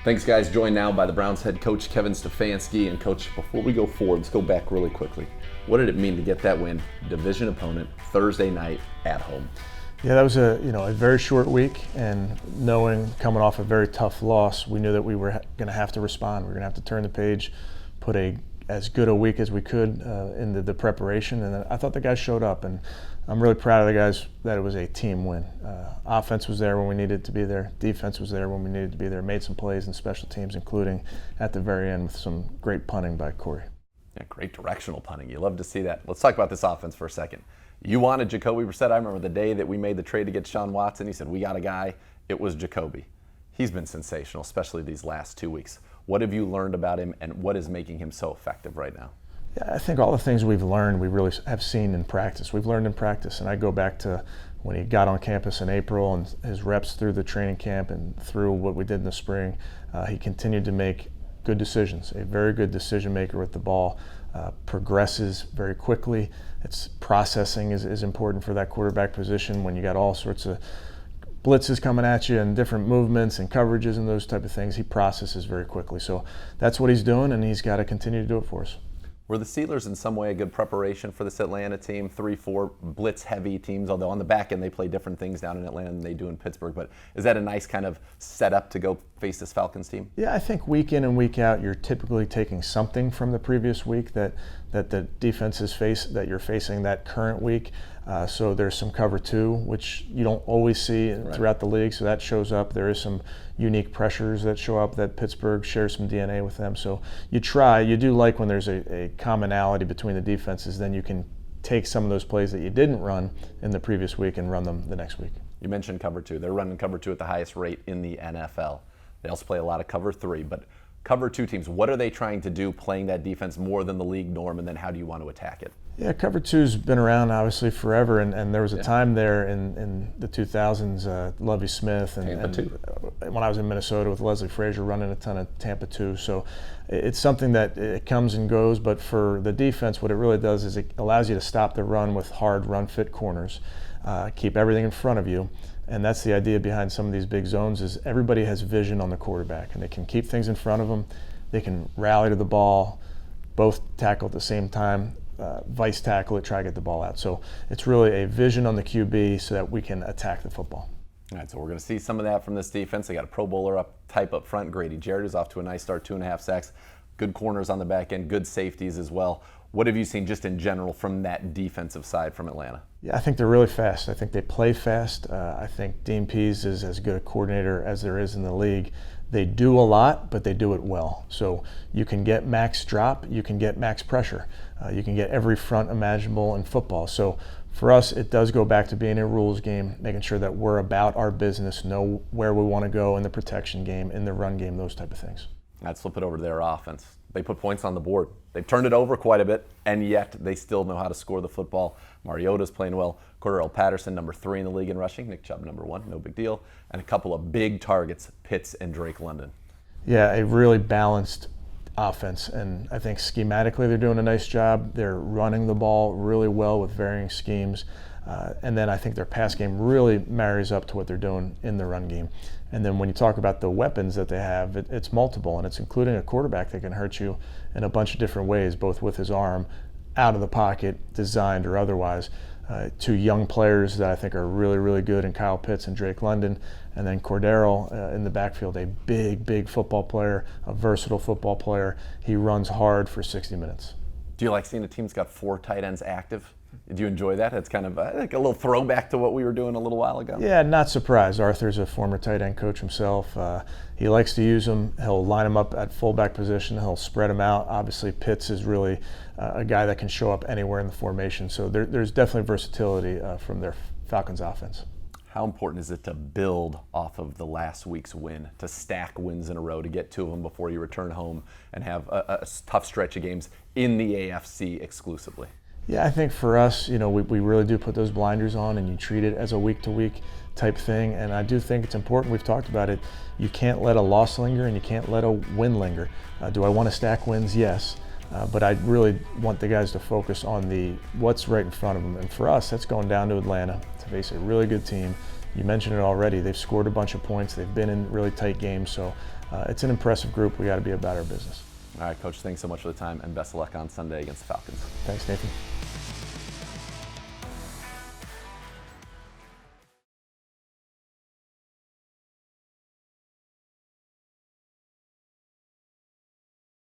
Thanks, guys. Joined now by the Browns head coach Kevin Stefanski. And coach, before we go forward, let's go back really quickly. What did it mean to get that win, division opponent, Thursday night at home? Yeah, that was a very short week, and knowing coming off a very tough loss, we knew that we were going to have to respond. We were going to have to turn the page, put as good a week as we could into the preparation, and I thought the guys showed up, and I'm really proud of the guys that it was a team win. Offense was there when we needed to be there. Defense was there when we needed to be there. Made some plays in special teams, including at the very end with some great punting by Corey. Yeah, great directional punting. You love to see that. Let's talk about this offense for a second. You wanted Jacoby Brissett. I remember the day that we made the trade to get Sean Watson. He said, we got a guy. It was Jacoby. He's been sensational, especially these last 2 weeks. What have you learned about him, and what is making him so effective right now? Yeah, I think all the things we've learned, we really have seen in practice. We've learned in practice, and I go back to when he got on campus in April and his reps through the training camp and through what we did in the spring. He continued to make good decisions, a very good decision maker with the ball, progresses very quickly. It's processing is important for that quarterback position when you got all sorts of blitzes coming at you and different movements and coverages and those type of things. He processes very quickly. So that's what he's doing, and he's got to continue to do it for us. Were the Steelers in some way a good preparation for this Atlanta team? 3-4 blitz-heavy teams, although on the back end they play different things down in Atlanta than they do in Pittsburgh. But is that a nice kind of setup to go face this Falcons team? Yeah, I think week in and week out you're typically taking something from the previous week that the defenses face, that you're facing that current week. So there's some cover two, which you don't always see throughout the league, so that shows up. There is some unique pressures that show up that Pittsburgh shares some DNA with them. So you do like when there's a commonality between the defenses, then you can take some of those plays that you didn't run in the previous week and run them the next week. You mentioned cover two. They're running cover two at the highest rate in the NFL. They also play a lot of cover three, but cover two teams, what are they trying to do playing that defense more than the league norm, and then how do you want to attack it? Yeah, cover two's been around obviously forever, and there was a time there in the 2000s, Lovie Smith and when I was in Minnesota with Leslie Frazier running a ton of Tampa 2. So it's something that it comes and goes, but for the defense, what it really does is it allows you to stop the run with hard run-fit corners, keep everything in front of you. And that's the idea behind some of these big zones is everybody has vision on the quarterback, and they can keep things in front of them. They can rally to the ball, both tackle at the same time, vice tackle it, try to get the ball out. So it's really a vision on the QB so that we can attack the football. All right, so we're going to see some of that from this defense. They got a Pro Bowler type up front. Grady Jarrett is off to a nice start, 2.5 sacks. Good corners on the back end, good safeties as well. What have you seen just in general from that defensive side from Atlanta? Yeah, I think they're really fast. I think they play fast. I think Dean Pease is as good a coordinator as there is in the league. They do a lot, but they do it well. So you can get max drop, you can get max pressure, you can get every front imaginable in football. So for us, it does go back to being a rules game, making sure that we're about our business, know where we want to go in the protection game, in the run game, those type of things. Let's flip it over to their offense. They put points on the board. They've turned it over quite a bit, and yet they still know how to score the football. Mariota's playing well. Cordarrelle Patterson, number 3 in the league in rushing. Nick Chubb, number 1, no big deal. And a couple of big targets, Pitts and Drake London. Yeah, a really balanced offense, and I think schematically they're doing a nice job. They're running the ball really well with varying schemes. And then I think their pass game really marries up to what they're doing in the run game. And then when you talk about the weapons that they have, it's multiple, and it's including a quarterback that can hurt you in a bunch of different ways, both with his arm, out of the pocket, designed or otherwise. 2 young players that I think are really, really good in Kyle Pitts and Drake London, and then Cordarrelle in the backfield, a big football player, a versatile football player. He runs hard for 60 minutes. Do you like seeing a team's got 4 tight ends active? Do you enjoy that? It's kind of like a little throwback to what we were doing a little while ago. Yeah, not surprised. Arthur's a former tight end coach himself. He likes to use them. He'll line them up at fullback position. He'll spread them out. Obviously, Pitts is really a guy that can show up anywhere in the formation. So there's definitely versatility from their Falcons offense. How important is it to build off of the last week's win, to stack wins in a row, to get 2 of them before you return home and have a tough stretch of games in the AFC exclusively? Yeah, I think for us, we really do put those blinders on, and you treat it as a week-to-week type thing. And I do think it's important. We've talked about it. You can't let a loss linger, and you can't let a win linger. Do I want to stack wins? Yes. But I really want the guys to focus on what's right in front of them. And for us, that's going down to Atlanta to face a really good team. You mentioned it already. They've scored a bunch of points. They've been in really tight games. So it's an impressive group. We got to be about our business. All right, Coach, thanks so much for the time, and best of luck on Sunday against the Falcons. Thanks, Nathan.